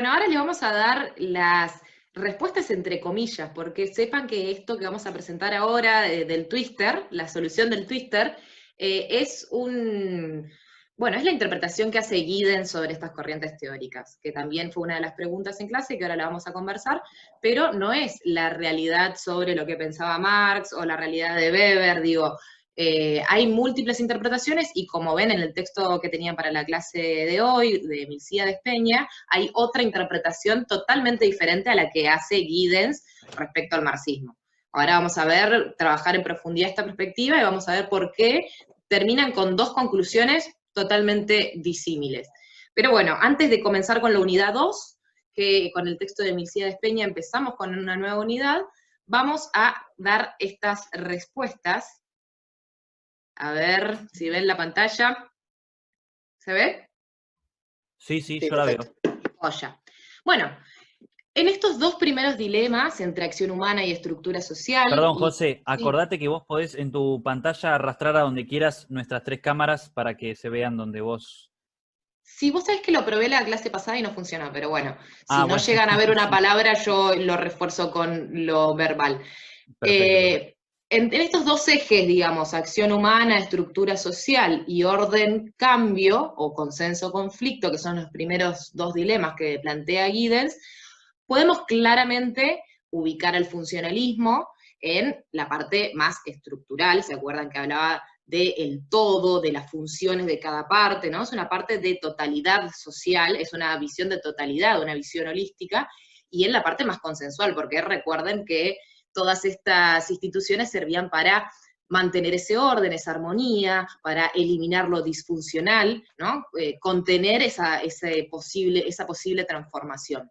Bueno, ahora le vamos a dar las respuestas entre comillas, porque sepan que esto que vamos a presentar ahora del twister, la solución del twister, es bueno, es la interpretación que hace Giddens sobre estas corrientes teóricas, que también fue una de las preguntas en clase, que ahora la vamos a conversar, pero no es la realidad sobre lo que pensaba Marx o la realidad de Weber, digo, hay múltiples interpretaciones y como ven en el texto que tenían para la clase de hoy, de Milcíades Peña, hay otra interpretación totalmente diferente a la que hace Giddens respecto al marxismo. Ahora vamos a ver, trabajar en profundidad esta perspectiva y vamos a ver por qué terminan con dos conclusiones totalmente disímiles. Pero bueno, antes de comenzar con la unidad 2, que con el texto de Milcíades Peña empezamos con una nueva unidad, vamos a dar estas respuestas. A ver si ven la pantalla. ¿Se ve? Sí, sí, Sí, yo la veo. perfecto. Joya. Bueno, en estos dos primeros dilemas, entre acción humana y estructura social, Perdón, y José, sí, acordate que vos podés en tu pantalla arrastrar a donde quieras nuestras tres cámaras para que se vean donde vos. sí, vos sabés que lo probé la clase pasada y no funcionó, pero bueno, si Ah, no bueno, llegan a ver una sí, palabra, yo lo refuerzo con lo verbal. perfecto, perfecto. En estos dos ejes, digamos, acción humana, estructura social y orden-cambio, o consenso-conflicto, que son los primeros dos dilemas que plantea Giddens, podemos claramente ubicar al funcionalismo en la parte más estructural, ¿se acuerdan que hablaba del todo, de las funciones de cada parte, ¿no? Es una parte de totalidad social, es una visión de totalidad, una visión holística, y en la parte más consensual, porque recuerden que todas estas instituciones servían para mantener ese orden, esa armonía, para eliminar lo disfuncional, ¿no? Contener esa posible transformación.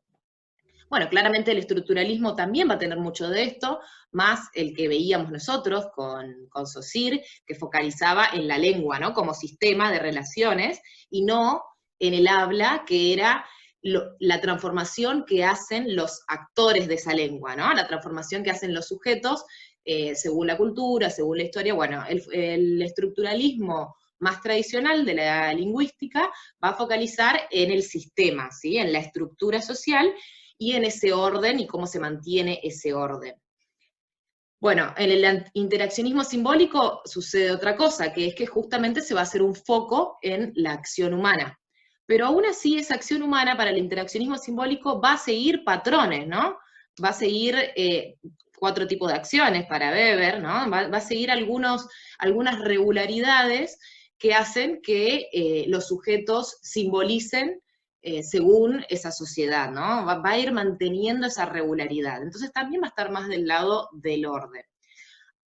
Bueno, claramente el estructuralismo también va a tener mucho de esto, más el que veíamos nosotros con Saussure, que focalizaba en la lengua, ¿no? Como sistema de relaciones, y no en el habla, que era la transformación que hacen los actores de esa lengua, ¿no? La transformación que hacen los sujetos según la cultura, según la historia. Bueno, el estructuralismo más tradicional de la lingüística va a focalizar en el sistema, ¿sí? En la estructura social, y en ese orden y cómo se mantiene ese orden. Bueno, en el interaccionismo simbólico sucede otra cosa, que es que justamente se va a hacer un foco en la acción humana. Pero aún así esa acción humana para el interaccionismo simbólico va a seguir patrones, ¿no? Va a seguir cuatro tipos de acciones para Weber, ¿no? Va a seguir algunas regularidades que hacen que los sujetos simbolicen según esa sociedad, ¿no? Va a ir manteniendo esa regularidad. Entonces también va a estar más del lado del orden.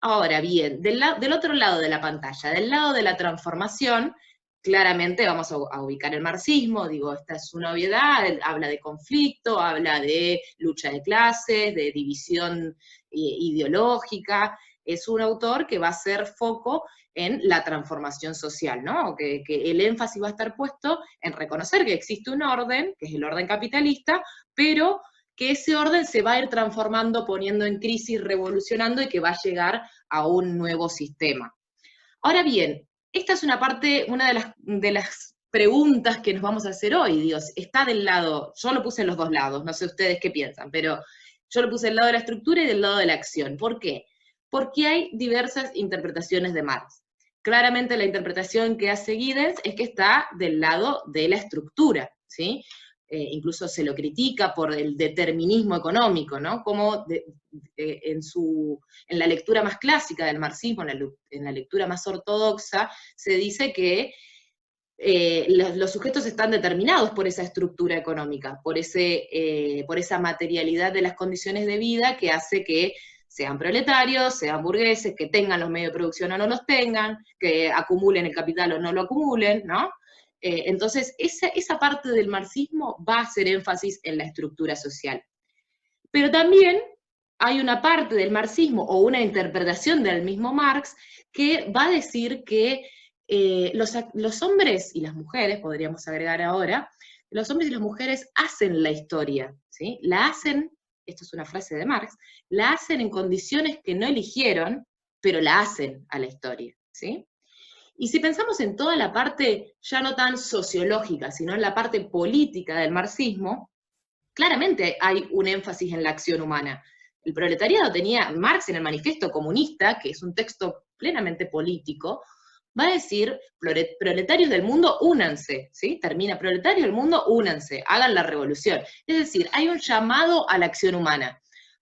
Ahora bien, del otro lado de la pantalla, del lado de la transformación, claramente vamos a ubicar el marxismo, digo, esta es una obviedad, habla de conflicto, habla de lucha de clases, de división ideológica, es un autor que va a hacer foco en la transformación social, ¿no? Que el énfasis va a estar puesto en reconocer que existe un orden, que es el orden capitalista, pero que ese orden se va a ir transformando, poniendo en crisis, revolucionando y que va a llegar a un nuevo sistema. Ahora bien, esta es una de las preguntas que nos vamos a hacer hoy, Dios, está del lado, yo lo puse en los dos lados, no sé ustedes qué piensan, pero yo lo puse del lado de la estructura y del lado de la acción. ¿Por qué? Porque hay diversas interpretaciones de Marx. Claramente la interpretación que hace Giddens es que está del lado de la estructura, ¿sí? Incluso se lo critica por el determinismo económico, ¿no? Como en la lectura más clásica del marxismo, en la lectura más ortodoxa, se dice que los sujetos están determinados por esa estructura económica, por esa materialidad de las condiciones de vida que hace que sean proletarios, sean burgueses, que tengan los medios de producción o no los tengan, que acumulen el capital o no lo acumulen, ¿no? Entonces, esa parte del marxismo va a hacer énfasis en la estructura social. Pero también hay una parte del marxismo o una interpretación del mismo Marx que va a decir que los hombres y las mujeres, podríamos agregar ahora, los hombres y las mujeres hacen la historia, ¿sí? La hacen, esto es una frase de Marx, la hacen en condiciones que no eligieron, pero la hacen a la historia, ¿sí? Y si pensamos en toda la parte ya no tan sociológica, sino en la parte política del marxismo, claramente hay un énfasis en la acción humana. El proletariado tenía, Marx en el Manifiesto Comunista, que es un texto plenamente político, va a decir, proletarios del mundo, únanse, ¿sí? Termina, proletarios del mundo, únanse, hagan la revolución. Es decir, hay un llamado a la acción humana,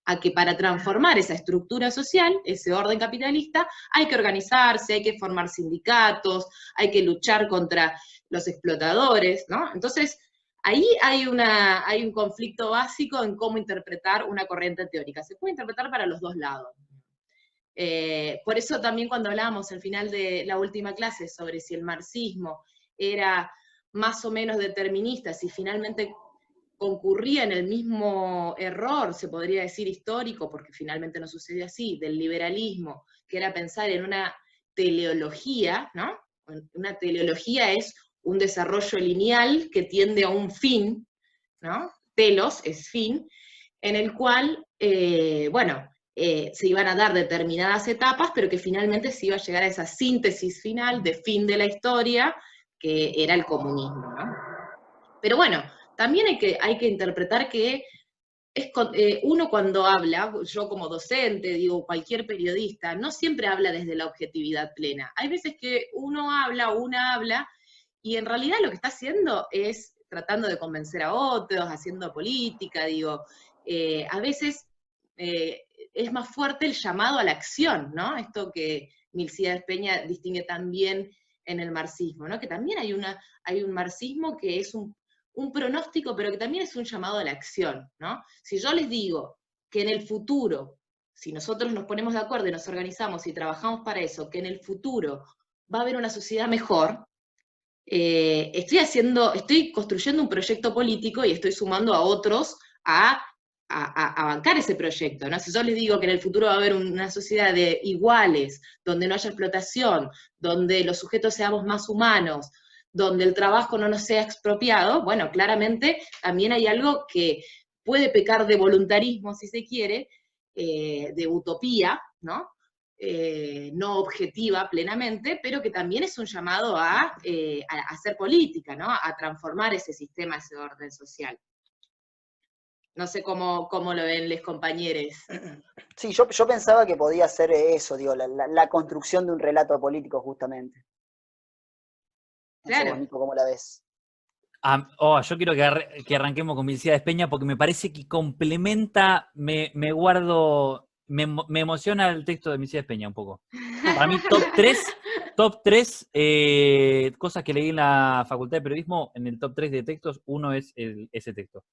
a que para transformar esa estructura social, ese orden capitalista, hay que organizarse, hay que formar sindicatos, hay que luchar contra los explotadores, ¿no? Entonces, ahí hay un conflicto básico en cómo interpretar una corriente teórica. Se puede interpretar para los dos lados. Por eso también cuando hablábamos al final de la última clase sobre si el marxismo era más o menos determinista, si finalmente concurría en el mismo error, se podría decir histórico, porque finalmente no sucedió así, del liberalismo, que era pensar en una teleología, ¿no? Una teleología es un desarrollo lineal que tiende a un fin, ¿no? Telos es fin, en el cual, se iban a dar determinadas etapas, pero que finalmente se iba a llegar a esa síntesis final de fin de la historia, que era el comunismo, ¿no? Pero bueno, también hay que interpretar que uno cuando habla, yo como docente, digo, cualquier periodista, no siempre habla desde la objetividad plena. Hay veces que una habla, y en realidad lo que está haciendo es tratando de convencer a otros, haciendo política, digo, a veces es más fuerte el llamado a la acción, ¿no? Esto que Milcíades Peña distingue también en el marxismo, ¿no? Que también hay un marxismo que es un pronóstico, pero que también es un llamado a la acción, ¿no? Si yo les digo que en el futuro, si nosotros nos ponemos de acuerdo y nos organizamos y trabajamos para eso, que en el futuro va a haber una sociedad mejor, estoy construyendo un proyecto político y estoy sumando a otros a bancar ese proyecto, ¿no? Si yo les digo que en el futuro va a haber una sociedad de iguales, donde no haya explotación, donde los sujetos seamos más humanos, donde el trabajo no nos sea expropiado, bueno, claramente también hay algo que puede pecar de voluntarismo, si se quiere, de utopía, ¿no? No objetiva plenamente, pero que también es un llamado a hacer política, ¿no? A transformar ese sistema, ese orden social. No sé cómo lo ven los compañeros. Sí, yo pensaba que podía ser eso, digo, la construcción de un relato político, justamente. No sé vos, Nico, ¿cómo la ves? Yo quiero que arranquemos con Milcíades Peña porque me parece que complementa, me emociona el texto de Milcíades Peña un poco. Para mí, top 3 cosas que leí en la Facultad de Periodismo, en el top 3 de textos, uno es ese texto.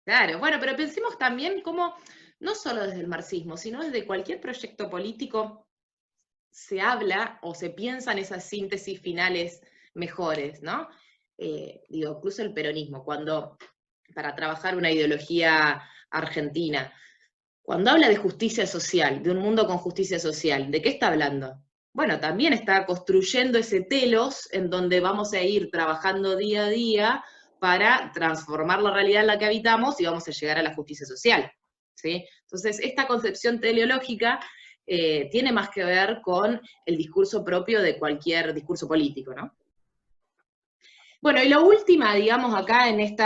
Claro, bueno, pero pensemos también cómo, no solo desde el marxismo, sino desde cualquier proyecto político, se habla o se piensan esas síntesis finales mejores, ¿no? Incluso el peronismo, para trabajar una ideología argentina, cuando habla de justicia social, de un mundo con justicia social, ¿de qué está hablando? Bueno, también está construyendo ese telos en donde vamos a ir trabajando día a día para transformar la realidad en la que habitamos y vamos a llegar a la justicia social, ¿sí? Entonces, esta concepción teleológica tiene más que ver con el discurso propio de cualquier discurso político, ¿no? Bueno, y la última, digamos, acá en este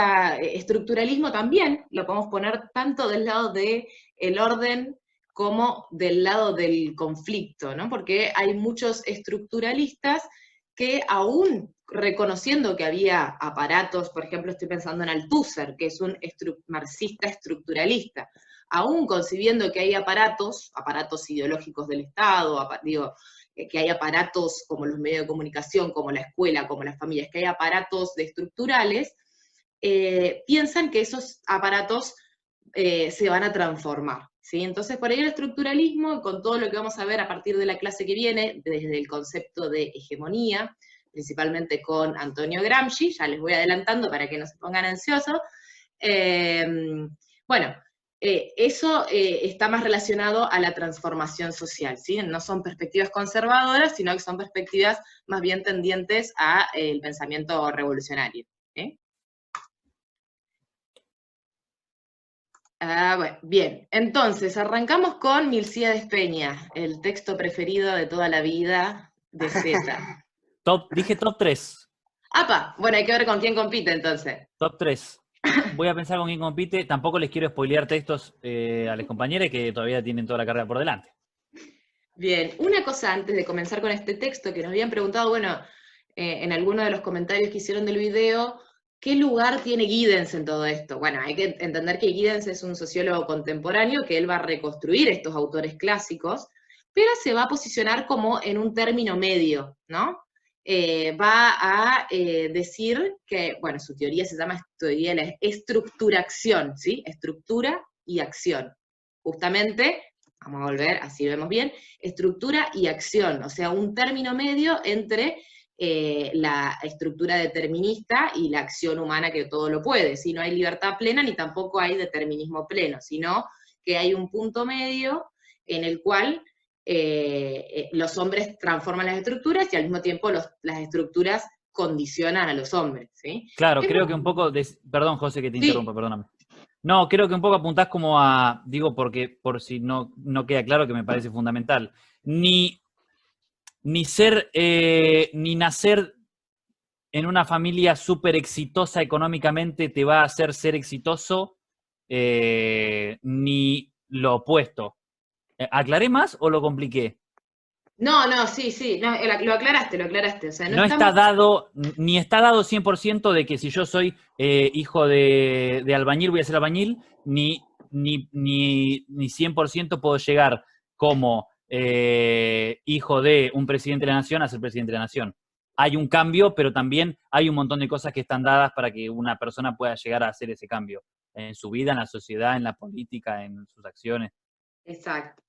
estructuralismo también, lo podemos poner tanto del lado del orden como del lado del conflicto, ¿no? Porque hay muchos estructuralistas que aún reconociendo que había aparatos, por ejemplo, estoy pensando en Althusser, que es un marxista estructuralista, aún concibiendo que hay aparatos ideológicos del Estado, que hay aparatos como los medios de comunicación, como la escuela, como las familias, que hay aparatos estructurales, piensan que esos aparatos se van a transformar, ¿sí? Entonces, por ahí el estructuralismo, con todo lo que vamos a ver a partir de la clase que viene, desde el concepto de hegemonía, principalmente con Antonio Gramsci, ya les voy adelantando para que no se pongan ansiosos, eso está más relacionado a la transformación social, ¿sí? No son perspectivas conservadoras, sino que son perspectivas más bien tendientes al pensamiento revolucionario, ¿sí? Bueno, bien, entonces arrancamos con Milcíades Peña, el texto preferido de toda la vida de Z. Dije top 3. ¡Apa! Bueno, hay que ver con quién compite entonces. Top 3. voy a pensar con quién compite. Tampoco les quiero spoilear textos a los compañeros que todavía tienen toda la carrera por delante. Bien, una cosa antes de comenzar con este texto, que nos habían preguntado, bueno, en alguno de los comentarios que hicieron del video, ¿qué lugar tiene Giddens en todo esto? Bueno, hay que entender que Giddens es un sociólogo contemporáneo, que él va a reconstruir estos autores clásicos, pero se va a posicionar como en un término medio, ¿no? Va a decir que, bueno, su teoría se llama teoría de la estructuración, ¿sí? Estructura y acción. Justamente, vamos a volver, así lo vemos bien, estructura y acción, o sea, un término medio entre la estructura determinista y la acción humana que todo lo puede. Si no hay libertad plena, ni tampoco hay determinismo pleno, sino que hay un punto medio en el cual los hombres transforman las estructuras y al mismo tiempo las estructuras condicionan a los hombres, ¿sí? Claro, creo que un poco, perdón José que te interrumpa, perdóname. No, creo que un poco apuntás como a, digo porque por si no queda claro que me parece fundamental, ni nacer en una familia súper exitosa económicamente te va a hacer ser exitoso, ni lo opuesto. ¿Aclaré más o lo compliqué? No, sí, no, lo aclaraste. O sea, no está dado, ni está dado 100% de que si yo soy hijo de albañil voy a ser albañil, ni 100% puedo llegar como hijo de un presidente de la nación a ser presidente de la nación. Hay un cambio, pero también hay un montón de cosas que están dadas para que una persona pueda llegar a hacer ese cambio en su vida, en la sociedad, en la política, en sus acciones. Exacto.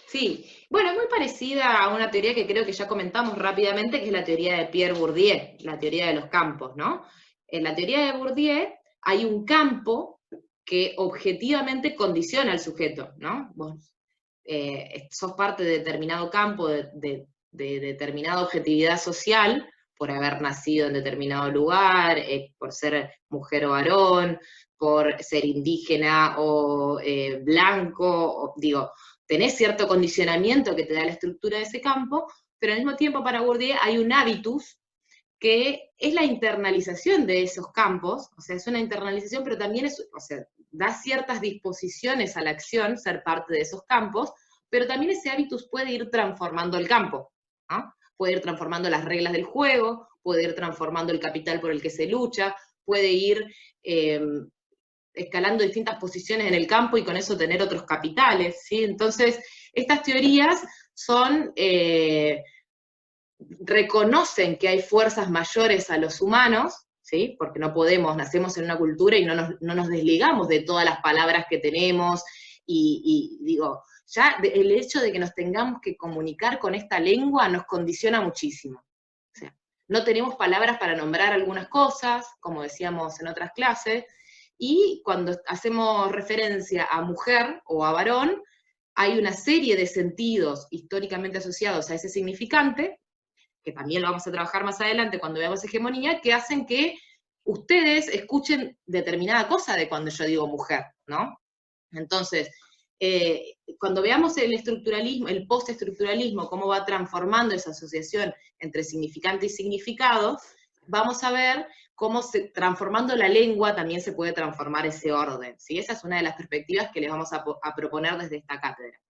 Sí, bueno, es muy parecida a una teoría que creo que ya comentamos rápidamente, que es la teoría de Pierre Bourdieu, la teoría de los campos, ¿no? En la teoría de Bourdieu hay un campo que objetivamente condiciona al sujeto, ¿no? Vos sos parte de determinado campo, de determinada objetividad social, por haber nacido en determinado lugar, por ser mujer o varón, por ser indígena o blanco, digo, tenés cierto condicionamiento que te da la estructura de ese campo, pero al mismo tiempo para Bourdieu hay un hábitus que es la internalización de esos campos, o sea, es una internalización, pero también da ciertas disposiciones a la acción, ser parte de esos campos, pero también ese hábitus puede ir transformando el campo, ¿no? Puede ir transformando las reglas del juego, puede ir transformando el capital por el que se lucha, puede ir escalando distintas posiciones en el campo y con eso tener otros capitales, ¿sí? Entonces, estas teorías reconocen que hay fuerzas mayores a los humanos, ¿sí? Porque no podemos, nacemos en una cultura y no nos desligamos de todas las palabras que tenemos, y digo, ya el hecho de que nos tengamos que comunicar con esta lengua nos condiciona muchísimo. O sea, no tenemos palabras para nombrar algunas cosas, como decíamos en otras clases, y cuando hacemos referencia a mujer o a varón, hay una serie de sentidos históricamente asociados a ese significante, que también lo vamos a trabajar más adelante cuando veamos hegemonía, que hacen que ustedes escuchen determinada cosa de cuando yo digo mujer, ¿no? Entonces, cuando veamos el estructuralismo, el postestructuralismo, cómo va transformando esa asociación entre significante y significado, vamos a ver cómo transformando la lengua también se puede transformar ese orden, ¿sí? Esa es una de las perspectivas que les vamos a proponer desde esta cátedra.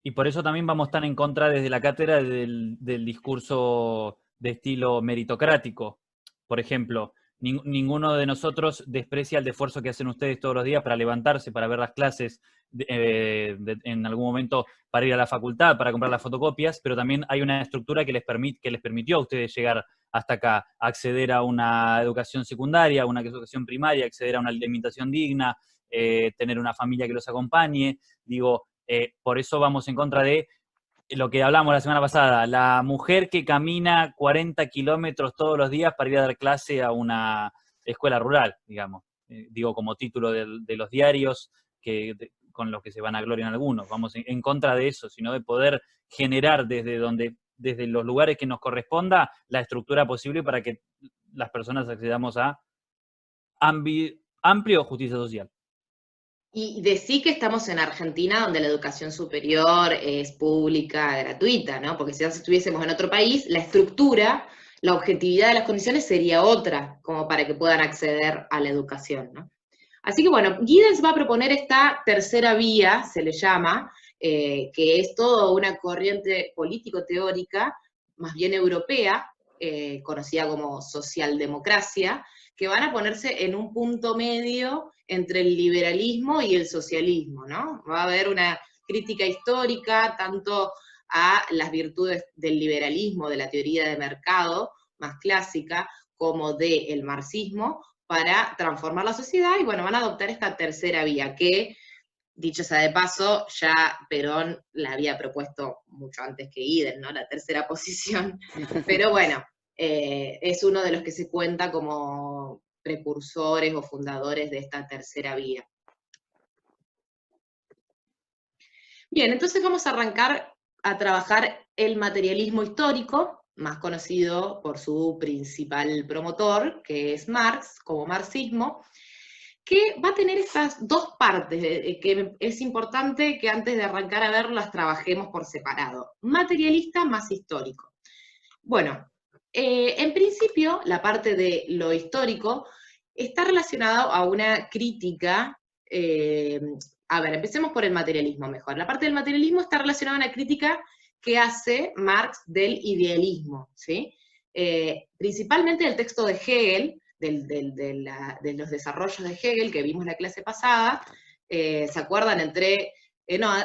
Y por eso también vamos a estar en contra desde la cátedra del discurso de estilo meritocrático. Por ejemplo, ninguno de nosotros desprecia el esfuerzo que hacen ustedes todos los días para levantarse, para ver las clases, en algún momento para ir a la facultad, para comprar las fotocopias, pero también hay una estructura que les permitió a ustedes llegar hasta acá, acceder a una educación secundaria, una educación primaria, acceder a una alimentación digna, tener una familia que los acompañe. Digo, por eso vamos en contra de lo que hablamos la semana pasada, la mujer que camina 40 kilómetros todos los días para ir a dar clase a una escuela rural, digamos. Digo, como título de los diarios con los que se van a gloriar algunos. Vamos en contra de eso, sino de poder generar desde los lugares que nos corresponda la estructura posible para que las personas accedamos a amplio justicia social. Y decí que estamos en Argentina, donde la educación superior es pública, gratuita, ¿no? Porque si estuviésemos en otro país, la estructura la objetividad de las condiciones sería otra, como para que puedan acceder a la educación, ¿no? Así que bueno, Giddens va a proponer esta tercera vía, se le llama, que es toda una corriente político-teórica, más bien europea, conocida como socialdemocracia, que van a ponerse en un punto medio entre el liberalismo y el socialismo, ¿no? Va a haber una crítica histórica tanto a las virtudes del liberalismo, de la teoría de mercado más clásica, como del marxismo, para transformar la sociedad, y bueno, van a adoptar esta tercera vía, que, dicho sea de paso, ya Perón la había propuesto mucho antes que Giddens, ¿no? La tercera posición, pero bueno, es uno de los que se cuenta como precursores o fundadores de esta tercera vía. Bien, entonces vamos a arrancar a trabajar el materialismo histórico, más conocido por su principal promotor, que es Marx, como marxismo, que va a tener estas dos partes, que es importante que antes de arrancar a verlas trabajemos por separado. Materialista más histórico. Bueno, en principio, la parte de lo histórico está relacionado a una crítica. A ver, empecemos por el materialismo mejor. La parte del materialismo está relacionada a una crítica que hace Marx del idealismo, ¿sí? Principalmente del texto de Hegel, de los desarrollos de Hegel que vimos la clase pasada. ¿Se acuerdan?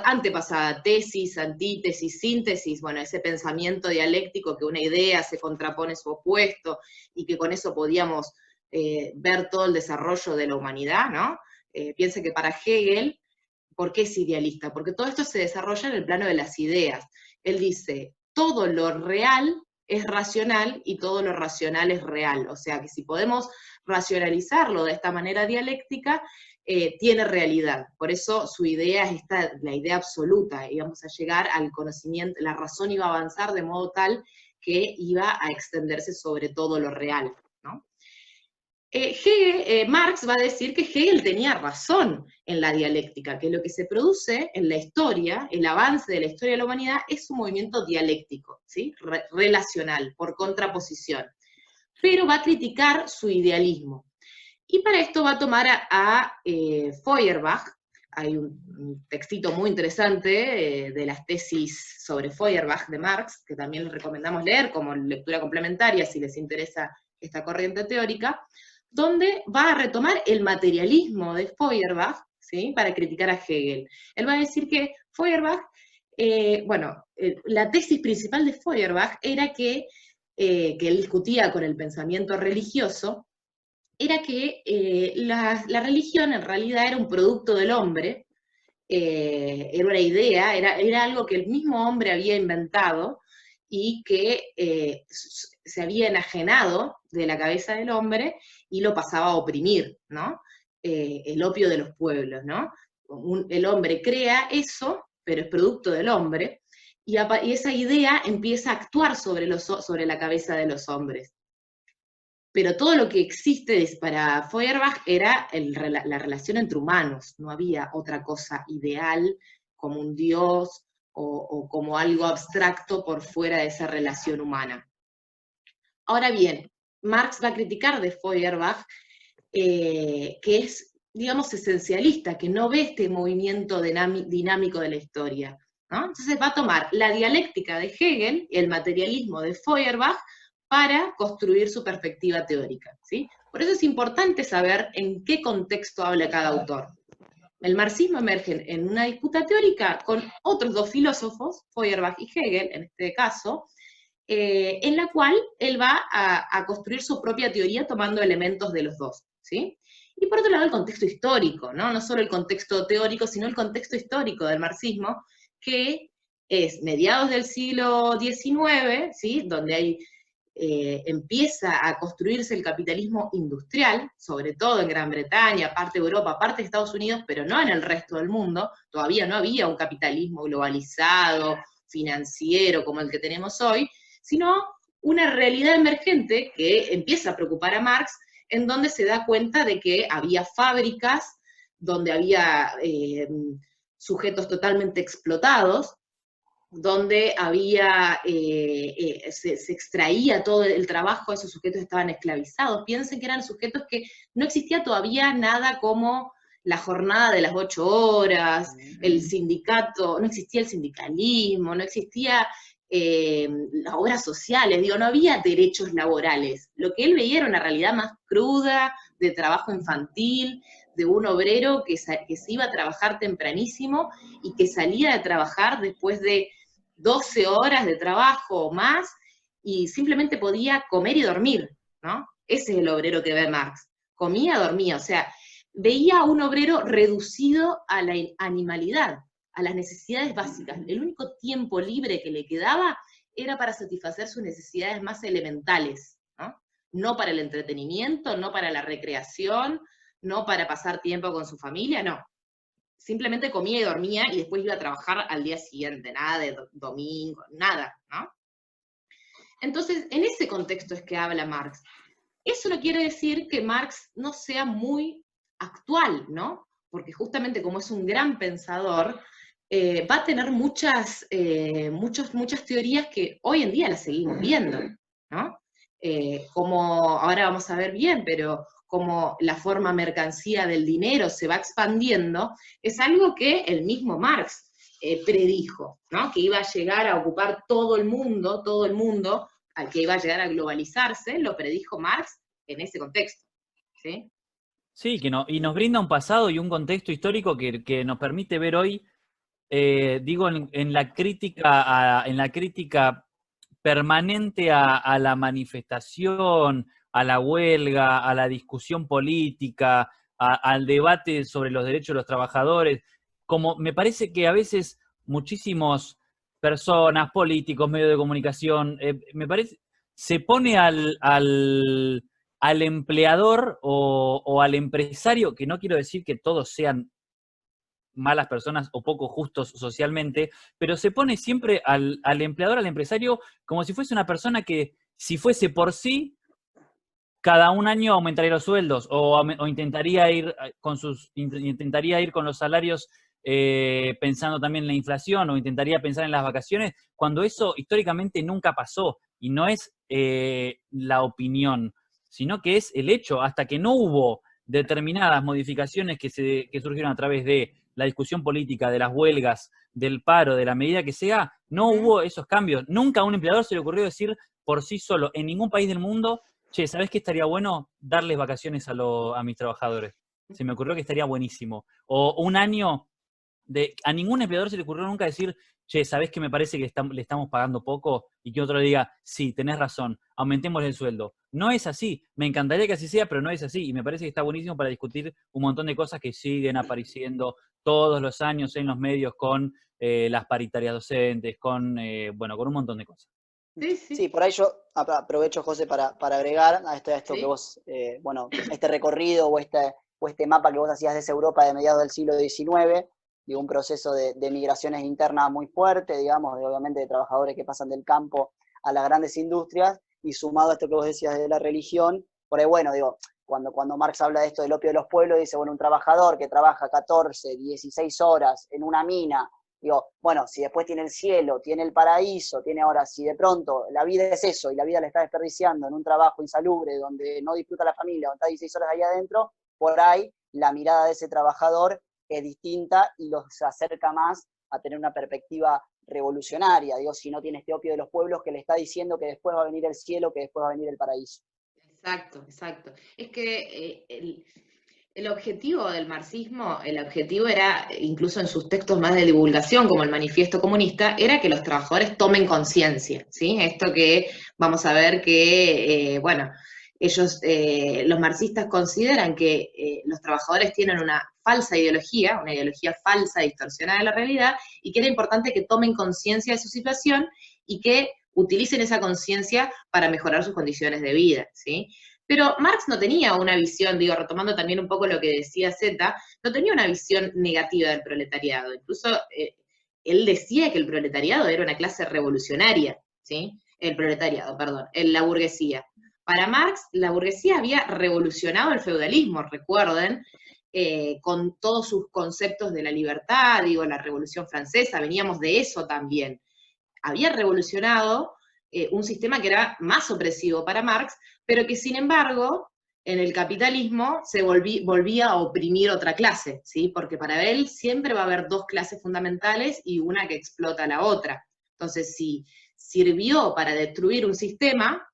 Antepasada, tesis, antítesis, síntesis, bueno, ese pensamiento dialéctico que una idea se contrapone su opuesto, y que con eso podíamos ver todo el desarrollo de la humanidad, ¿no? Piensen que para Hegel, ¿por qué es idealista? Porque todo esto se desarrolla en el plano de las ideas. Él dice, todo lo real es racional y todo lo racional es real. O sea que si podemos racionalizarlo de esta manera dialéctica, tiene realidad. Por eso su idea es la idea absoluta, íbamos a llegar al conocimiento, la razón iba a avanzar de modo tal que iba a extenderse sobre todo lo real, ¿no? Marx va a decir que Hegel tenía razón en la dialéctica, que lo que se produce en la historia, el avance de la historia de la humanidad, es un movimiento dialéctico, ¿sí? Relacional, por contraposición. Pero va a criticar su idealismo. Y para esto va a tomar a Feuerbach. Hay un textito muy interesante de las tesis sobre Feuerbach de Marx, que también les recomendamos leer como lectura complementaria si les interesa esta corriente teórica, donde va a retomar el materialismo de Feuerbach, ¿sí? Para criticar a Hegel. Él va a decir que Feuerbach, la tesis principal de Feuerbach era que él discutía con el pensamiento religioso, era que la religión en realidad era un producto del hombre, era una idea, era algo que el mismo hombre había inventado y que se había enajenado de la cabeza del hombre y lo pasaba a oprimir, ¿no? El opio de los pueblos, ¿no? El hombre crea eso, pero es producto del hombre, y esa idea empieza a actuar sobre la cabeza de los hombres. Pero todo lo que existe para Feuerbach era la relación entre humanos, no había otra cosa ideal como un dios o como algo abstracto por fuera de esa relación humana. Ahora bien, Marx va a criticar de Feuerbach que es, digamos, esencialista, que no ve este movimiento dinámico de la historia, ¿no? Entonces va a tomar la dialéctica de Hegel y el materialismo de Feuerbach para construir su perspectiva teórica, ¿sí? Por eso es importante saber en qué contexto habla cada autor. El marxismo emerge en una disputa teórica con otros dos filósofos, Feuerbach y Hegel, en este caso, en la cual él va a construir su propia teoría tomando elementos de los dos, ¿sí? Y por otro lado el contexto histórico, ¿no? No solo el contexto teórico, sino el contexto histórico del marxismo, que es mediados del siglo XIX, ¿sí? Donde empieza a construirse el capitalismo industrial, sobre todo en Gran Bretaña, parte de Europa, parte de Estados Unidos, pero no en el resto del mundo. Todavía no había un capitalismo globalizado, financiero, como el que tenemos hoy, sino una realidad emergente que empieza a preocupar a Marx, en donde se da cuenta de que había fábricas, donde había sujetos totalmente explotados, donde había, se extraía todo el trabajo, esos sujetos estaban esclavizados. Piensen que eran sujetos que no existía todavía nada como la jornada de las 8 horas, el sindicato, no existía el sindicalismo, no existía las obras sociales, digo, no había derechos laborales. Lo que él veía era una realidad más cruda, de trabajo infantil, de un obrero que se iba a trabajar tempranísimo y que salía de trabajar después de 12 horas de trabajo o más, y simplemente podía comer y dormir, ¿no? Ese es el obrero que ve Marx. Comía, dormía, o sea, veía a un obrero reducido a la animalidad, a las necesidades básicas. El único tiempo libre que le quedaba era para satisfacer sus necesidades más elementales, ¿no? No para el entretenimiento, no para la recreación, no para pasar tiempo con su familia, no. Simplemente comía y dormía y después iba a trabajar al día siguiente, nada de domingo, nada, ¿no? Entonces, en ese contexto es que habla Marx. Eso no quiere decir que Marx no sea muy actual, ¿no? Porque justamente como es un gran pensador, va a tener muchas teorías que hoy en día las seguimos viendo, ¿no? Como ahora vamos a ver bien, pero como la forma mercancía del dinero se va expandiendo, es algo que el mismo Marx predijo, ¿no? Que iba a llegar a ocupar todo el mundo, al que iba a llegar a globalizarse, lo predijo Marx en ese contexto, ¿sí? Sí, y nos brinda un pasado y un contexto histórico que nos permite ver hoy, en la crítica permanente a la manifestación, a la huelga, a la discusión política, al debate sobre los derechos de los trabajadores. Como me parece que a veces muchísimas personas, políticos, medios de comunicación, me parece, se pone al empleador o al empresario, que no quiero decir que todos sean malas personas o poco justos socialmente, pero se pone siempre al empleador, al empresario, como si fuese una persona que, si fuese por sí, cada un año aumentaría los sueldos o intentaría ir con los salarios pensando también en la inflación, o intentaría pensar en las vacaciones, cuando eso históricamente nunca pasó, y no es la opinión, sino que es el hecho. Hasta que no hubo determinadas modificaciones que surgieron a través de la discusión política, de las huelgas, del paro, de la medida que sea, no hubo esos cambios. Nunca a un empleador se le ocurrió decir por sí solo, en ningún país del mundo: che, ¿sabés qué estaría bueno? Darles vacaciones a mis trabajadores. Se me ocurrió que estaría buenísimo. O un año a ningún empleador se le ocurrió nunca decir: che, ¿sabés que me parece que le estamos pagando poco? Y que otro le diga: sí, tenés razón, aumentemos el sueldo. No es así. Me encantaría que así sea, pero no es así. Y me parece que está buenísimo para discutir un montón de cosas que siguen apareciendo todos los años en los medios con las paritarias docentes, con un montón de cosas. Sí, por ahí yo aprovecho, José, para agregar a esto que vos, este recorrido o este mapa que vos hacías de esa Europa de mediados del siglo XIX, digo, un proceso de migraciones internas muy fuerte, digamos, obviamente de trabajadores que pasan del campo a las grandes industrias, y sumado a esto que vos decías de la religión, por ahí, cuando Marx habla de esto del opio de los pueblos, dice, un trabajador que trabaja 14, 16 horas en una mina, si después tiene el cielo, tiene el paraíso, si de pronto la vida es eso y la vida la está desperdiciando en un trabajo insalubre donde no disfruta la familia, donde está 16 horas ahí adentro, por ahí la mirada de ese trabajador es distinta y los acerca más a tener una perspectiva revolucionaria, si no tiene este opio de los pueblos que le está diciendo que después va a venir el cielo, que después va a venir el paraíso. Exacto. Es que el objetivo del marxismo, el objetivo era, incluso en sus textos más de divulgación, como el Manifiesto Comunista, era que los trabajadores tomen conciencia, ¿sí? Esto que vamos a ver que, ellos, los marxistas consideran que los trabajadores tienen una falsa ideología, una ideología falsa, distorsionada de la realidad, y que era importante que tomen conciencia de su situación y que utilicen esa conciencia para mejorar sus condiciones de vida, ¿sí? Pero Marx no tenía una visión, retomando también un poco lo que decía Zeta, no tenía una visión negativa del proletariado. Incluso él decía que el proletariado era una clase revolucionaria, ¿sí? La burguesía. Para Marx, la burguesía había revolucionado el feudalismo, recuerden, con todos sus conceptos de la libertad, la Revolución Francesa, veníamos de eso también. había revolucionado un sistema que era más opresivo para Marx, pero que sin embargo, en el capitalismo se volvía a oprimir otra clase, ¿sí? Porque para él siempre va a haber dos clases fundamentales y una que explota a la otra. Entonces, si sirvió para destruir un sistema,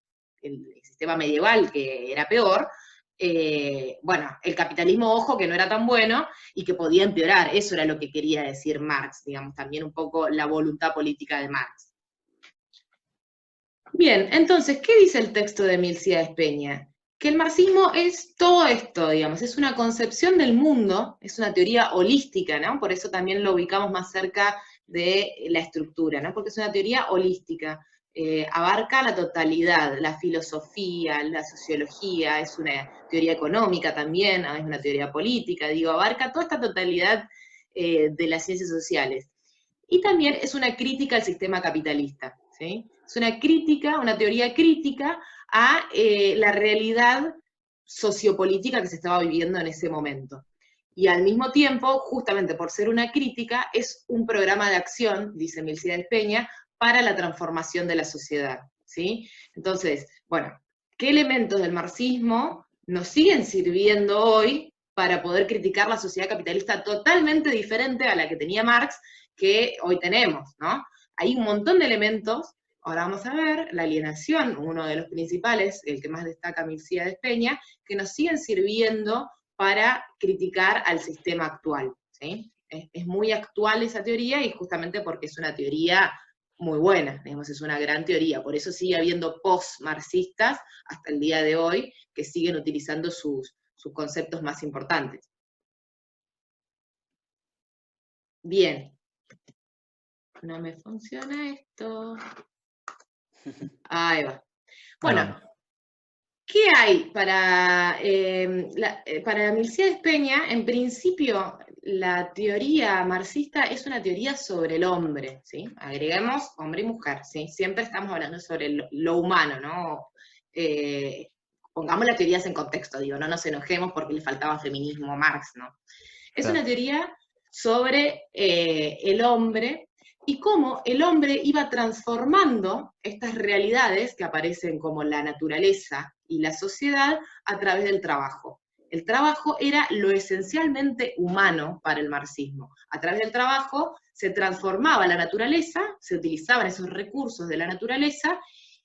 el sistema medieval, que era peor, bueno, el capitalismo, ojo, que no era tan bueno y que podía empeorar, eso era lo que quería decir Marx, digamos, también un poco la voluntad política de Marx. Bien, entonces, ¿qué dice el texto de Milcíades Peña? Que el marxismo es todo esto, digamos, es una concepción del mundo, es una teoría holística, ¿no? Por eso también lo ubicamos más cerca de la estructura, ¿no? Porque es una teoría holística, abarca la totalidad, la filosofía, la sociología, es una teoría económica también, es una teoría política, digo, abarca toda esta totalidad de las ciencias sociales. Y también es una crítica al sistema capitalista, ¿sí? Es una crítica, una teoría crítica a la realidad sociopolítica que se estaba viviendo en ese momento. Y al mismo tiempo, justamente por ser una crítica, es un programa de acción, dice Milcíades Peña, para la transformación de la sociedad, ¿sí? Entonces, bueno, ¿qué elementos del marxismo nos siguen sirviendo hoy para poder criticar la sociedad capitalista totalmente diferente a la que tenía Marx, que hoy tenemos, ¿no? Hay un montón de elementos. Ahora vamos a ver la alienación, uno de los principales, el que más destaca Milcíades Peña, que nos siguen sirviendo para criticar al sistema actual, ¿sí? Es muy actual esa teoría y justamente porque es una teoría muy buena, digamos, es una gran teoría, por eso sigue habiendo post-marxistas hasta el día de hoy que siguen utilizando sus conceptos más importantes. Bien. No me funciona esto. Ahí va. Bueno, ¿qué hay para Milcíades Peña? En principio, la teoría marxista es una teoría sobre el hombre, ¿sí? Agreguemos hombre y mujer, ¿sí? Siempre estamos hablando sobre lo humano, ¿no? Pongamos las teorías en contexto, digo, no nos enojemos porque le faltaba feminismo a Marx, ¿no? Es una teoría sobre el hombre y cómo el hombre iba transformando estas realidades que aparecen como la naturaleza y la sociedad a través del trabajo. El trabajo era lo esencialmente humano para el marxismo. A través del trabajo se transformaba la naturaleza, se utilizaban esos recursos de la naturaleza,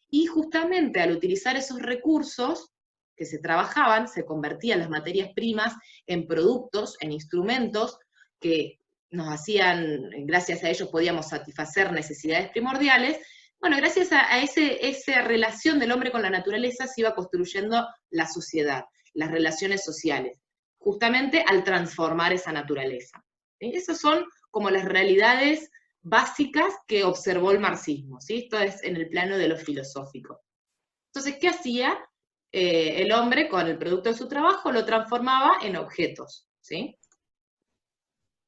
y justamente al utilizar esos recursos que se trabajaban, se convertían las materias primas en productos, en instrumentos que nos hacían, gracias a ellos podíamos satisfacer necesidades primordiales. Bueno, gracias a esa relación del hombre con la naturaleza se iba construyendo la sociedad, las relaciones sociales, justamente al transformar esa naturaleza. ¿Sí? Esas son como las realidades básicas que observó el marxismo, ¿sí? Esto es en el plano de lo filosófico. Entonces, ¿qué hacía? El hombre con el producto de su trabajo lo transformaba en objetos, ¿sí?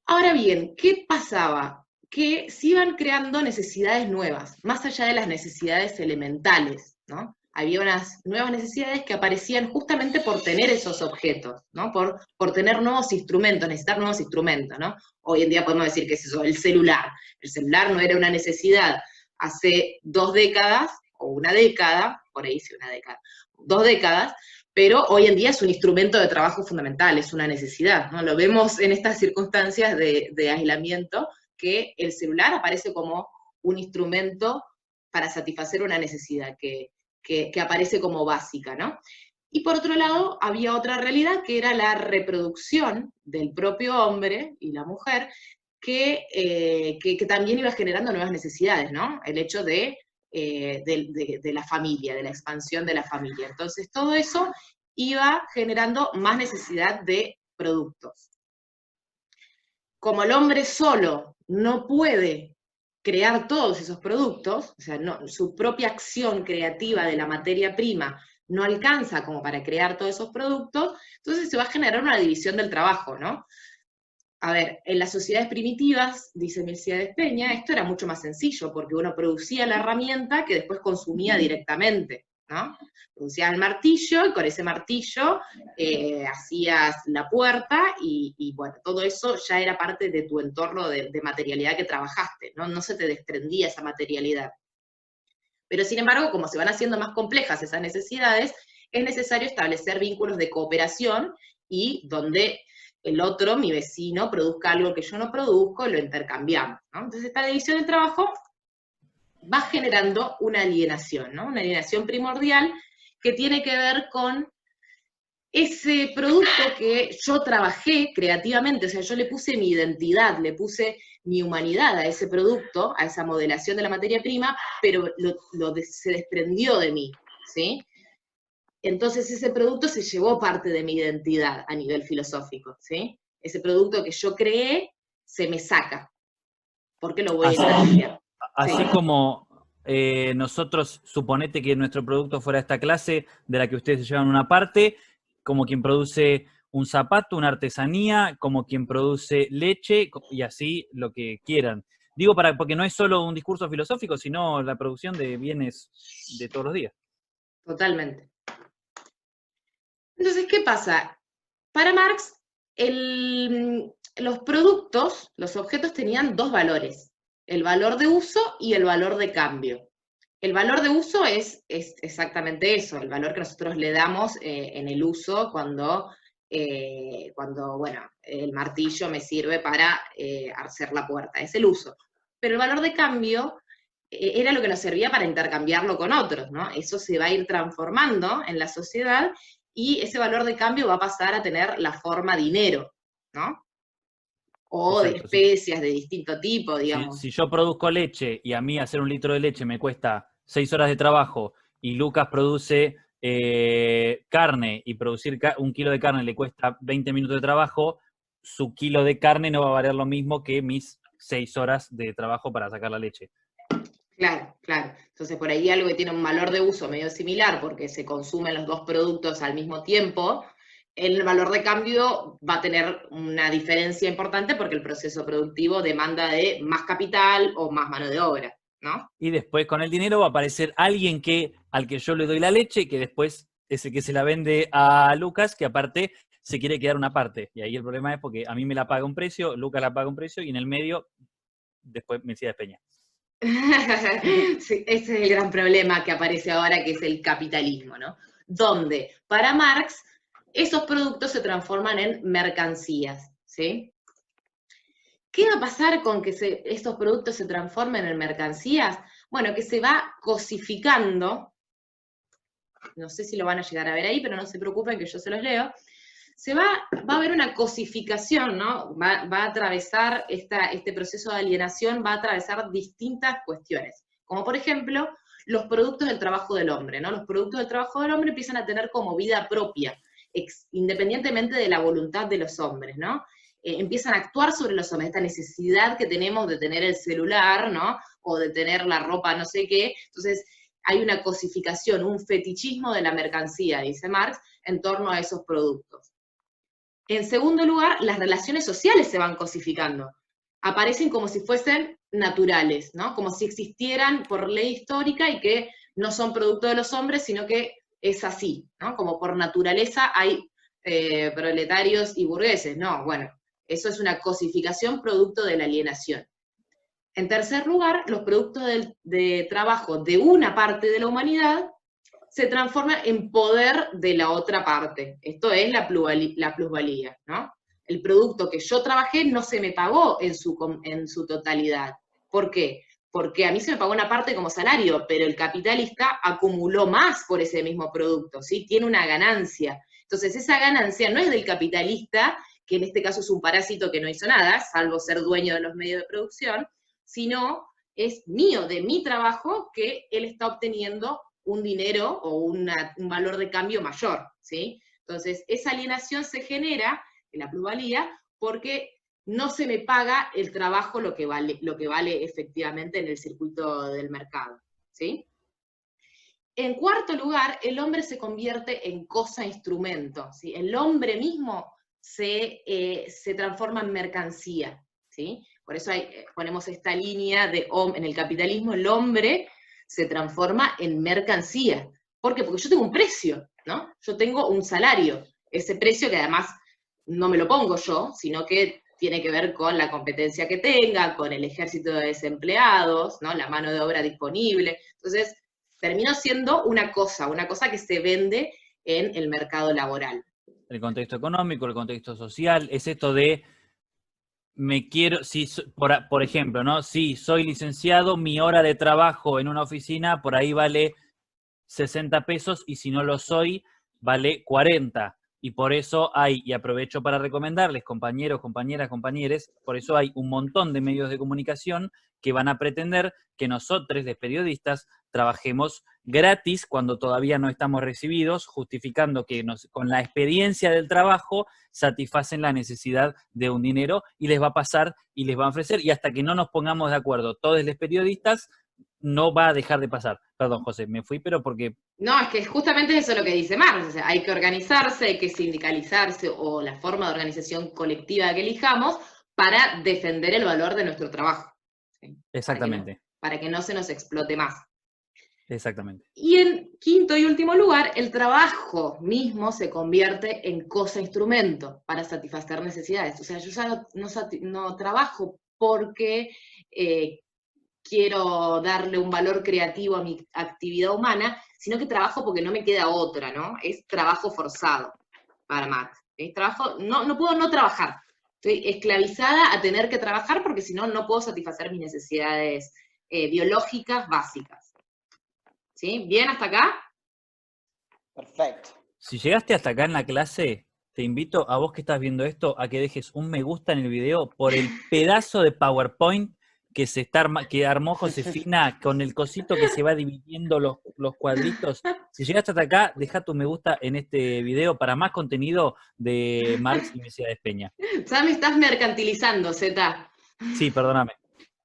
Ahora bien, ¿qué pasaba? Que se iban creando necesidades nuevas, más allá de las necesidades elementales, ¿no? Había unas nuevas necesidades que aparecían justamente por tener esos objetos, ¿no? Por tener nuevos instrumentos, necesitar nuevos instrumentos, ¿no? Hoy en día podemos decir que es eso, el celular. El celular no era una necesidad hace 2 décadas, o una década, por ahí sí una década, 2 décadas, pero hoy en día es un instrumento de trabajo fundamental, es una necesidad, ¿no? Lo vemos en estas circunstancias de aislamiento, que el celular aparece como un instrumento para satisfacer una necesidad que aparece como básica, ¿no? Y por otro lado, había otra realidad que era la reproducción del propio hombre y la mujer, que también iba generando nuevas necesidades, ¿no? El hecho de la familia, de la expansión de la familia. Entonces, todo eso iba generando más necesidad de productos. Como el hombre solo no puede crear todos esos productos, o sea, su propia acción creativa de la materia prima no alcanza como para crear todos esos productos, entonces se va a generar una división del trabajo, ¿no? A ver, en las sociedades primitivas, dice Milcíades Peña, esto era mucho más sencillo, porque uno producía la herramienta que después consumía directamente, ¿no? Producías el martillo, y con ese martillo hacías la puerta, y bueno, todo eso ya era parte de tu entorno de materialidad que trabajaste, ¿no? No se te desprendía esa materialidad. Pero sin embargo, como se van haciendo más complejas esas necesidades, es necesario establecer vínculos de cooperación, y donde el otro, mi vecino, produzca algo que yo no produzco, lo intercambiamos, ¿no? Entonces esta división del trabajo va generando una alienación, ¿no? Una alienación primordial que tiene que ver con ese producto que yo trabajé creativamente, o sea, yo le puse mi identidad, le puse mi humanidad a ese producto, a esa modelación de la materia prima, pero se desprendió de mí, ¿sí? Entonces ese producto se llevó parte de mi identidad a nivel filosófico, ¿sí? Ese producto que yo creé se me saca, porque lo voy a intercambiar. Así Sí. como nosotros, suponete que nuestro producto fuera esta clase de la que ustedes se llevan una parte, como quien produce un zapato, una artesanía, como quien produce leche, y así lo que quieran. Digo, porque no es solo un discurso filosófico, sino la producción de bienes de todos los días. Totalmente. Entonces, ¿qué pasa? Para Marx, los productos, los objetos tenían dos valores, el valor de uso y el valor de cambio. El valor de uso es exactamente eso, el valor que nosotros le damos en el uso cuando, bueno, el martillo me sirve para hacer la puerta, es el uso. Pero el valor de cambio era lo que nos servía para intercambiarlo con otros, ¿no? Eso se va a ir transformando en la sociedad, y ese valor de cambio va a pasar a tener la forma dinero, ¿no? O de Exacto, especias de distinto tipo, digamos. Si yo produzco leche y a mí hacer un litro de leche me cuesta 6 horas de trabajo, y Lucas produce carne, y producir un kilo de carne le cuesta 20 minutos de trabajo, su kilo de carne no va a valer lo mismo que mis 6 horas de trabajo para sacar la leche. Claro, claro. Entonces por ahí algo que tiene un valor de uso medio similar, porque se consumen los dos productos al mismo tiempo, el valor de cambio va a tener una diferencia importante, porque el proceso productivo demanda de más capital o más mano de obra, ¿no? Y después con el dinero va a aparecer alguien al que yo le doy la leche, que después es el que se la vende a Lucas, que aparte se quiere quedar una parte. Y ahí el problema es porque a mí me la paga un precio, Lucas la paga un precio, y en el medio después Mesías Peña. Sí, ese es el gran problema que aparece ahora, que es el capitalismo, ¿no? Donde, para Marx, esos productos se transforman en mercancías, ¿sí? ¿Qué va a pasar con que estos productos se transformen en mercancías? Bueno, que se va cosificando, no sé si lo van a llegar a ver ahí, pero no se preocupen que yo se los leo. Va a haber una cosificación, ¿no? Va a atravesar este proceso de alienación, va a atravesar distintas cuestiones, como por ejemplo los productos del trabajo del hombre, ¿no? Los productos del trabajo del hombre empiezan a tener como vida propia, independientemente de la voluntad de los hombres, ¿no? Empiezan a actuar sobre los hombres, esta necesidad que tenemos de tener el celular, ¿no? O de tener la ropa no sé qué. Entonces hay una cosificación, un fetichismo de la mercancía, dice Marx, en torno a esos productos. En segundo lugar, las relaciones sociales se van cosificando. Aparecen como si fuesen naturales, ¿no? Como si existieran por ley histórica, y que no son producto de los hombres, sino que es así, ¿no? Como por naturaleza hay proletarios y burgueses. No, bueno, eso es una cosificación producto de la alienación. En tercer lugar, los productos de trabajo de una parte de la humanidad se transforma en poder de la otra parte. Esto es la plusvalía, ¿no? El producto que yo trabajé no se me pagó en su totalidad. ¿Por qué? Porque a mí se me pagó una parte como salario, pero el capitalista acumuló más por ese mismo producto, ¿sí? Tiene una ganancia. Entonces esa ganancia no es del capitalista, que en este caso es un parásito que no hizo nada, salvo ser dueño de los medios de producción, sino es mío, de mi trabajo, que él está obteniendo un dinero o un valor de cambio mayor, ¿sí? Entonces, esa alienación se genera en la plusvalía porque no se me paga el trabajo lo que vale efectivamente en el circuito del mercado, ¿sí? En cuarto lugar, el hombre se convierte en cosa-instrumento, ¿sí? El hombre mismo se transforma en mercancía, ¿sí? Por eso ponemos esta línea en el capitalismo el hombre se transforma en mercancía. ¿Por qué? Porque yo tengo un precio, ¿no? Yo tengo un salario. Ese precio que además no me lo pongo yo, sino que tiene que ver con la competencia que tenga, con el ejército de desempleados, ¿no? La mano de obra disponible. Entonces, terminó siendo una cosa que se vende en el mercado laboral. El contexto económico, el contexto social, es esto de me quiero, si, por ejemplo, ¿no? Si soy licenciado, mi hora de trabajo en una oficina por ahí vale 60 pesos y si no lo soy, vale 40. Y por eso hay, y aprovecho para recomendarles, compañeros, compañeras, compañeres, por eso hay un montón de medios de comunicación que van a pretender que nosotros, de periodistas, trabajemos gratis cuando todavía no estamos recibidos, justificando que con la experiencia del trabajo satisfacen la necesidad de un dinero y les va a pasar y les va a ofrecer. Y hasta que no nos pongamos de acuerdo todos los periodistas, no va a dejar de pasar. Perdón, José, me fui, pero porque... No, es que justamente eso es lo que dice Marx, o sea, hay que organizarse, hay que sindicalizarse, o la forma de organización colectiva que elijamos, para defender el valor de nuestro trabajo. ¿Sí? Exactamente. Para que no se nos explote más. Exactamente. Y en quinto y último lugar, el trabajo mismo se convierte en cosa-instrumento para satisfacer necesidades. O sea, yo ya no trabajo porque quiero darle un valor creativo a mi actividad humana, sino que trabajo porque no me queda otra, ¿no? Es trabajo forzado para Marx. Es trabajo, no puedo no trabajar. Estoy esclavizada a tener que trabajar porque si no, no puedo satisfacer mis necesidades biológicas básicas. ¿Sí? ¿Bien hasta acá? Perfecto. Si llegaste hasta acá en la clase, te invito a vos que estás viendo esto a que dejes un me gusta en el video por el pedazo de PowerPoint que armó Josefina con el cosito que se va dividiendo los cuadritos. Si llegaste hasta acá, deja tu me gusta en este video para más contenido de Marx y Mesías Peña. Ya me estás mercantilizando, Zeta. Sí, perdóname.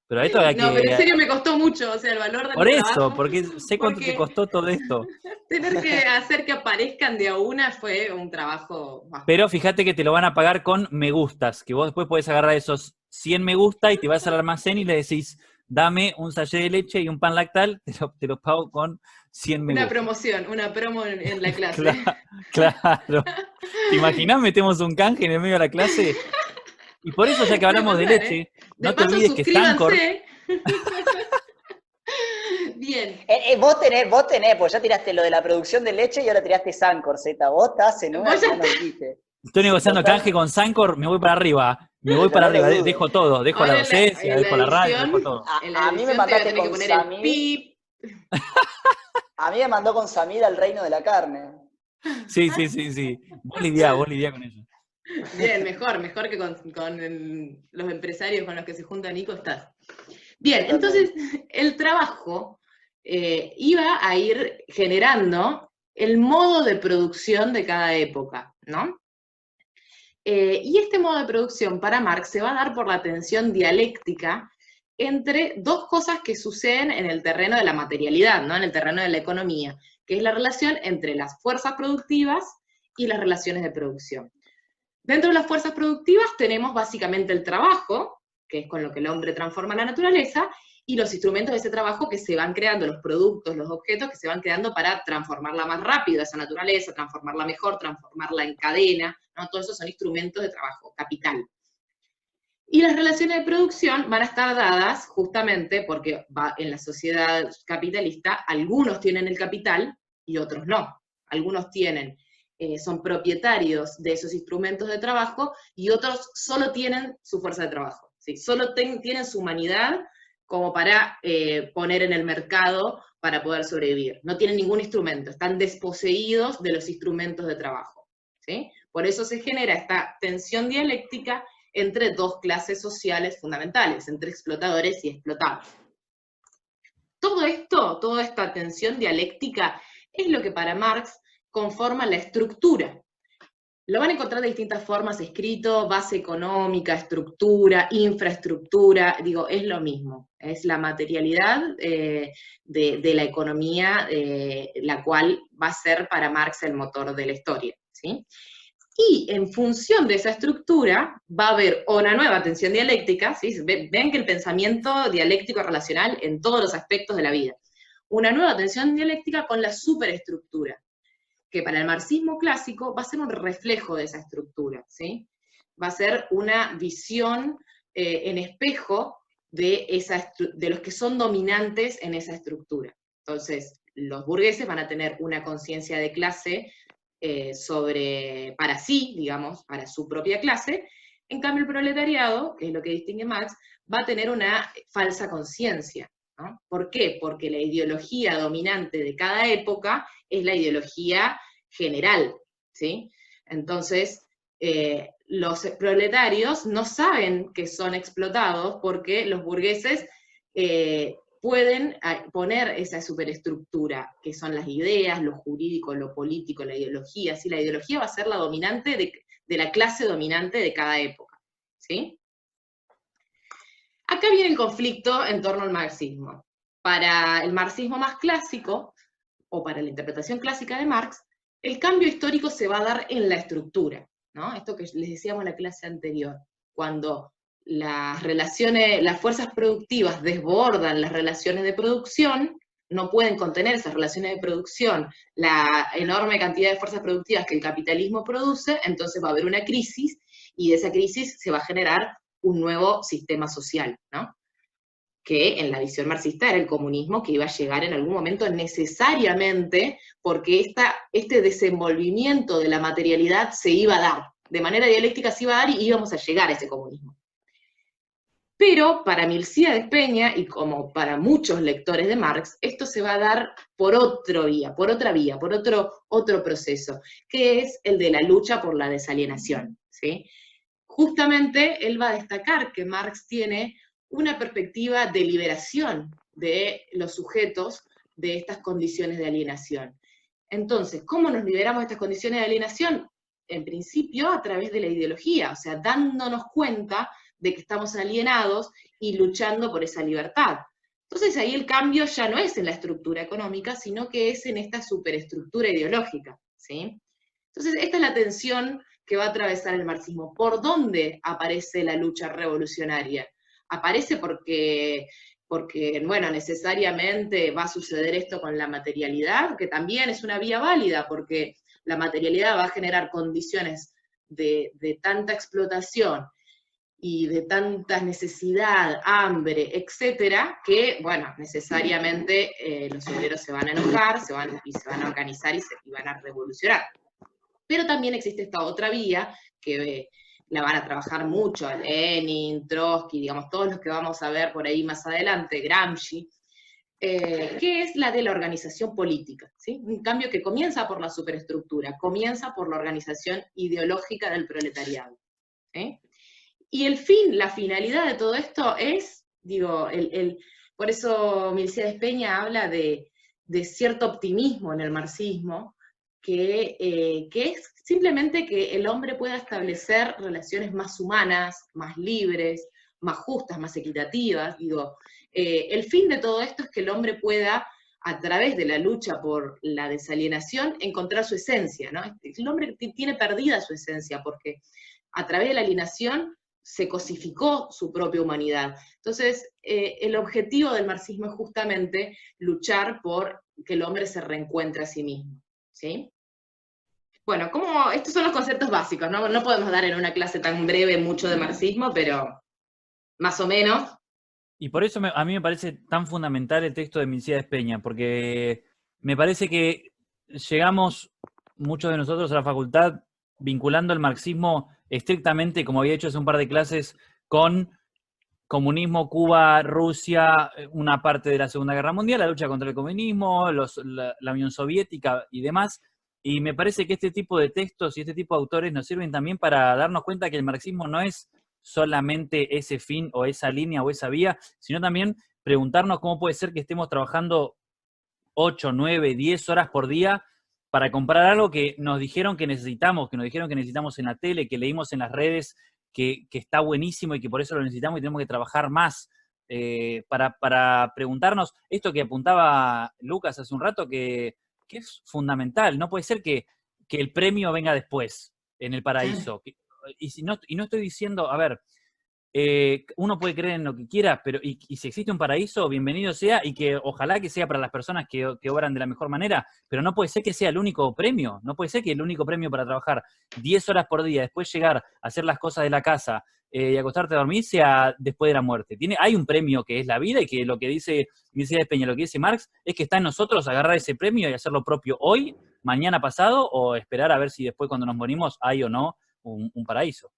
Pero esto hay que... No, pero en serio me costó mucho, o sea, el valor del Por eso, trabajo. porque sé cuánto te costó todo esto. Tener que hacer que aparezcan de a una fue un trabajo más. Pero fíjate que te lo van a pagar con me gustas, que vos después podés agarrar esos 100 me gusta y te vas al almacén y le decís, dame un sachet de leche y un pan lactal, te lo pago con 100 me gusta. Una promo en la clase. Claro. ¿Te imaginás? Metemos un canje en el medio de la clase. Y por eso, ya que hablamos de leche, no te olvides que Sancor... Bien. Vos tenés, pues ya tiraste lo de la producción de leche y ahora tiraste Sancor, Z. Vos estás en una que no dijiste. Estoy negociando canje con Sancor, me voy para arriba. Dejo todo, dejo la docencia, dejo la radio, dejo todo. A mí me mandaste con Samir. A mí me mandó con Samir al reino de la carne. Sí. Vos lidiá con eso. Bien, mejor que con los empresarios con los que se junta Nico estás. Bien, entonces el trabajo iba a ir generando el modo de producción de cada época, ¿no? Y este modo de producción para Marx se va a dar por la tensión dialéctica entre dos cosas que suceden en el terreno de la materialidad, ¿no? En el terreno de la economía, que es la relación entre las fuerzas productivas y las relaciones de producción. Dentro de las fuerzas productivas tenemos básicamente el trabajo, que es con lo que el hombre transforma la naturaleza, y los instrumentos de ese trabajo que se van creando, los productos, los objetos que se van creando para transformarla más rápido, esa naturaleza, transformarla mejor, transformarla en cadena, ¿no? Todos esos son instrumentos de trabajo, capital. Y las relaciones de producción van a estar dadas justamente porque en la sociedad capitalista algunos tienen el capital y otros no. Algunos son propietarios de esos instrumentos de trabajo y otros solo tienen su fuerza de trabajo, ¿sí? Solo tienen su humanidad como para poner en el mercado para poder sobrevivir. No tienen ningún instrumento, están desposeídos de los instrumentos de trabajo, ¿sí? Por eso se genera esta tensión dialéctica entre dos clases sociales fundamentales, entre explotadores y explotados. Todo esto, toda esta tensión dialéctica, es lo que para Marx conforma la estructura. Lo van a encontrar de distintas formas escrito, base económica, estructura, infraestructura, digo, es lo mismo. Es la materialidad de la economía, la cual va a ser para Marx el motor de la historia, ¿sí? Y en función de esa estructura va a haber una nueva tensión dialéctica, ¿sí? Ven que el pensamiento dialéctico relacional en todos los aspectos de la vida. una nueva tensión dialéctica con la superestructura, que para el marxismo clásico va a ser un reflejo de esa estructura, ¿sí? Va a ser una visión en espejo de los que son dominantes en esa estructura. Entonces, los burgueses van a tener una conciencia de clase para sí, digamos, para su propia clase. En cambio, el proletariado, que es lo que distingue Marx, va a tener una falsa conciencia, ¿no? ¿Por qué? Porque la ideología dominante de cada época es la ideología general, ¿sí? Entonces, los proletarios no saben que son explotados porque los burgueses pueden poner esa superestructura, que son las ideas, lo jurídico, lo político, la ideología. ¿Sí? La ideología va a ser la dominante de la clase dominante de cada época, ¿sí? Acá viene el conflicto en torno al marxismo. Para el marxismo más clásico, o para la interpretación clásica de Marx, el cambio histórico se va a dar en la estructura, ¿no? Esto que les decíamos en la clase anterior, cuando las fuerzas productivas desbordan las relaciones de producción, no pueden contener esas relaciones de producción, la enorme cantidad de fuerzas productivas que el capitalismo produce, entonces va a haber una crisis, y de esa crisis se va a generar un nuevo sistema social, ¿no? Que en la visión marxista era el comunismo, que iba a llegar en algún momento necesariamente, porque este desenvolvimiento de la materialidad se iba a dar, de manera dialéctica se iba a dar y íbamos a llegar a ese comunismo. Pero para Milcíades Peña, y como para muchos lectores de Marx, esto se va a dar por otra vía, por otro proceso, que es el de la lucha por la desalienación, ¿sí? Justamente él va a destacar que Marx tiene una perspectiva de liberación de los sujetos de estas condiciones de alienación. Entonces, ¿cómo nos liberamos de estas condiciones de alienación? En principio, a través de la ideología, o sea, dándonos cuenta de que estamos alienados y luchando por esa libertad. Entonces ahí el cambio ya no es en la estructura económica, sino que es en esta superestructura ideológica, ¿sí? Entonces esta es la tensión que va a atravesar el marxismo. ¿Por dónde aparece la lucha revolucionaria? Aparece porque, bueno, necesariamente va a suceder esto con la materialidad, que también es una vía válida, porque la materialidad va a generar condiciones de tanta explotación y de tanta necesidad, hambre, etcétera, que, bueno, necesariamente los obreros se van a enojar, se van a organizar y van a revolucionar. Pero también existe esta otra vía, que la van a trabajar mucho Lenin, Trotsky, digamos, todos los que vamos a ver por ahí más adelante, Gramsci, que es la de la organización política, ¿sí? Un cambio que comienza por la superestructura, comienza por la organización ideológica del proletariado, ¿sí? Y el fin, la finalidad de todo esto es, digo, por eso Milcíades Peña habla de cierto optimismo en el marxismo, que es simplemente que el hombre pueda establecer relaciones más humanas, más libres, más justas, más equitativas. Digo, el fin de todo esto es que el hombre pueda, a través de la lucha por la desalienación, encontrar su esencia, ¿no? El hombre tiene perdida su esencia, porque a través de la alienación se cosificó su propia humanidad. Entonces, el objetivo del marxismo es justamente luchar por que el hombre se reencuentre a sí mismo, ¿sí? Bueno, estos son los conceptos básicos, ¿no? No podemos dar en una clase tan breve mucho de marxismo, pero más o menos. Y por eso a mí me parece tan fundamental el texto de Milcíades Peña, porque me parece que llegamos, muchos de nosotros, a la facultad vinculando el marxismo estrictamente, como había hecho hace un par de clases, con comunismo, Cuba, Rusia, una parte de la Segunda Guerra Mundial, la lucha contra el comunismo, la Unión Soviética y demás. Y me parece que este tipo de textos y este tipo de autores nos sirven también para darnos cuenta que el marxismo no es solamente ese fin o esa línea o esa vía, sino también preguntarnos cómo puede ser que estemos trabajando 8, 9, 10 horas por día para comprar algo que nos dijeron que necesitamos en la tele, que leímos en las redes, que está buenísimo y que por eso lo necesitamos y tenemos que trabajar más para preguntarnos esto que apuntaba Lucas hace un rato, que es fundamental. No puede ser que el premio venga después, en el paraíso. Y no estoy diciendo, a ver, uno puede creer en lo que quiera, pero y si existe un paraíso, bienvenido sea, y que ojalá que sea para las personas que obran de la mejor manera, pero no puede ser que sea el único premio, no puede ser que el único premio para trabajar 10 horas por día, después llegar a hacer las cosas de la casa y acostarte a dormir sea después de la muerte. Hay un premio que es la vida, y que lo que dice Mercedes Peña, lo que dice Marx, es que está en nosotros agarrar ese premio y hacer lo propio hoy, mañana, pasado, o esperar a ver si después cuando nos morimos hay o no un paraíso.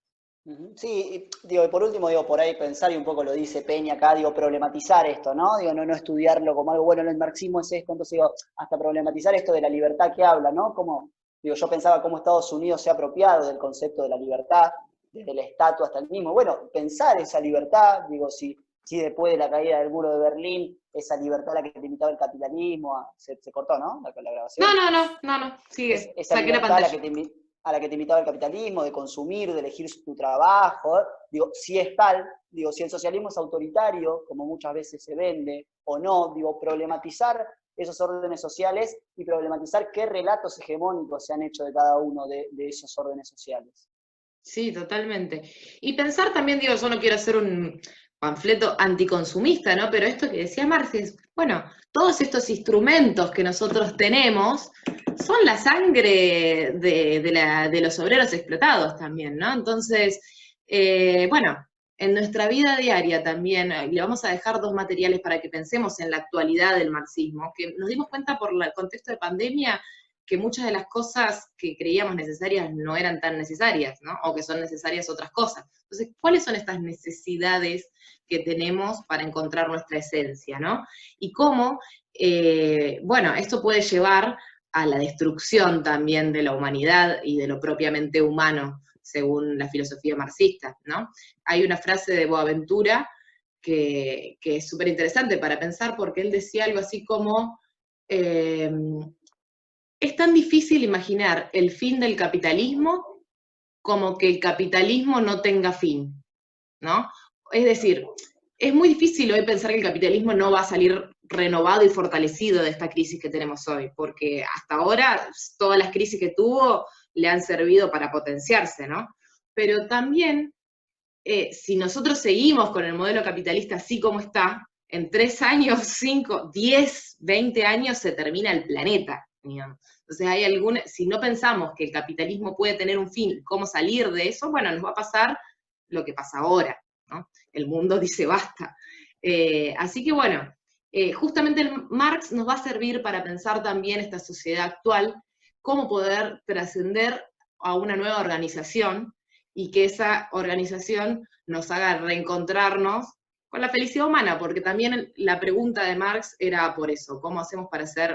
Sí, digo, y por último, digo, por ahí pensar, y un poco lo dice Peña acá, digo, problematizar esto, ¿no? Digo, no estudiarlo como algo bueno, el marxismo es esto, entonces digo, hasta problematizar esto de la libertad que habla, ¿no? Como, digo, yo pensaba cómo Estados Unidos se ha apropiado del concepto de la libertad, desde el estatus hasta el mismo. Bueno, pensar esa libertad, digo, si después de la caída del muro de Berlín, esa libertad a la que te limitaba el capitalismo, se cortó, ¿no? La grabación. No, sigue. Esa Saqué la libertad pantalla. a la que te invitaba el capitalismo, de consumir, de elegir tu trabajo, digo, si es tal, digo, si el socialismo es autoritario, como muchas veces se vende, o no, digo, problematizar esos órdenes sociales y problematizar qué relatos hegemónicos se han hecho de cada uno de esos órdenes sociales. Sí, totalmente. Y pensar también, digo, yo no quiero hacer un panfleto anticonsumista, ¿no? Pero esto que decía Marx es, bueno, todos estos instrumentos que nosotros tenemos son la sangre de los obreros explotados también, ¿no? Entonces, bueno, en nuestra vida diaria también, le vamos a dejar dos materiales para que pensemos en la actualidad del marxismo, que nos dimos cuenta por el contexto de pandemia que muchas de las cosas que creíamos necesarias no eran tan necesarias, ¿no? O que son necesarias otras cosas. Entonces, ¿cuáles son estas necesidades que tenemos para encontrar nuestra esencia, ¿no? Y cómo, bueno, esto puede llevar a la destrucción también de la humanidad y de lo propiamente humano, según la filosofía marxista, ¿no? Hay una frase de Boaventura que es súper interesante para pensar, porque él decía algo así como, es tan difícil imaginar el fin del capitalismo como que el capitalismo no tenga fin, ¿no? Es decir, es muy difícil hoy pensar que el capitalismo no va a salir renovado y fortalecido de esta crisis que tenemos hoy, porque hasta ahora todas las crisis que tuvo le han servido para potenciarse, ¿no? Pero también, si nosotros seguimos con el modelo capitalista así como está, en 3 años, 5, 10, 20 años se termina el planeta, digamos. Entonces hay si no pensamos que el capitalismo puede tener un fin, cómo salir de eso, bueno, nos va a pasar lo que pasa ahora, ¿no? El mundo dice basta. Así que bueno, justamente el Marx nos va a servir para pensar también esta sociedad actual, cómo poder trascender a una nueva organización y que esa organización nos haga reencontrarnos con la felicidad humana, porque también la pregunta de Marx era por eso, ¿cómo hacemos para ser